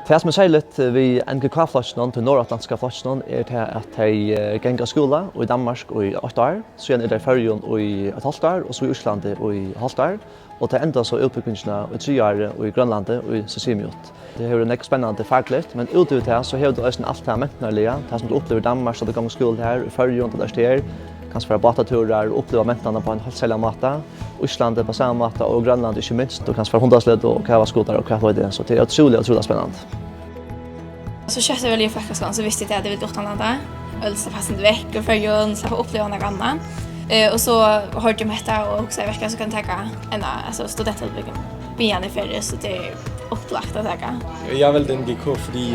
Det som særligt vi NGK-flasjonen til nordatlantiska flasjonen til at de ganger skola i Danmark i 8 år, så er det i Førjun i et halvt år, og så i Íslandi i et halvt år, og det enda så utbyggingene i 3 år i Grønlandet og i Sisimiut. Det er en spennende fagligt, men utover det så har du også alt det mentnerlige, det som du opplever i Danmark, så du ganger skole her, i Førjun, det der steder, kanskje fra båtaturer og oppleve mentene på en helt særlig måte. Íslandi på samme måte, og Grønland ikke minst, og kanskje fra hundassled og kavaskoter og hva det. Så det er utrolig spennende. Så kjøpte jeg vel i Folkeskolen, så visste jeg at jeg ville utenlandet. Og så passet det vekk, og førjøen, så jeg får oppleve noe annet. Og så hørte jeg med dette, og også i vekka så kan jeg ta en studentutbygging. Bian i ferie, så det er opplagt å ta. Jeg valgte NGK, fordi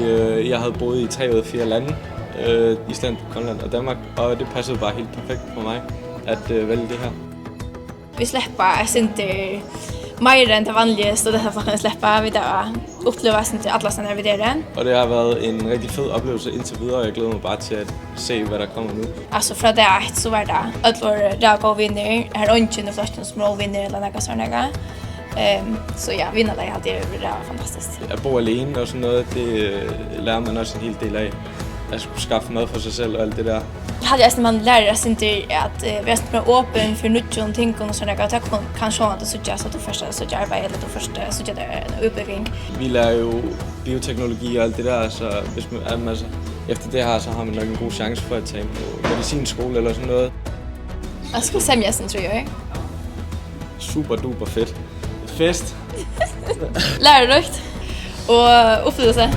jeg havde boet i 3 ud af 4 lande. Island, Grønland og Danmark, og det passede bare helt perfekt for mig at vælge det her. Vi slipper ikke mer enn det vanlige studentflokkene slipper. Vi da opplever ikke alle sånne revidere. Og det har været en rigtig fed oplevelse indtil videre, og jeg glæder mig bare til at se, hvad der kommer nu. Altså fra det så var det alle gode vinner. Her er ikke noen flokken som er vinner eller noe sånt. Så ja, vinnerlag det er fantastisk. At bo alene og sådan noget, det lærer man også en hel del af. At skulle skaffe mad for sig selv og alt det der. Hade jag man lära sig inte att vi är mer öppen för nya ting och såna där att kan sjå att så just att du första så jobba eller du första så det är en utbygging. Vi lærer jo bioteknologi og alt det der, så hvis man altså, efter det her så har man nok en god chance for at tage på medicinskole eller sådan noget. Jag skulle säga sen tror jag. Super duper fedt. Fest. Lærerikt og opplevelse.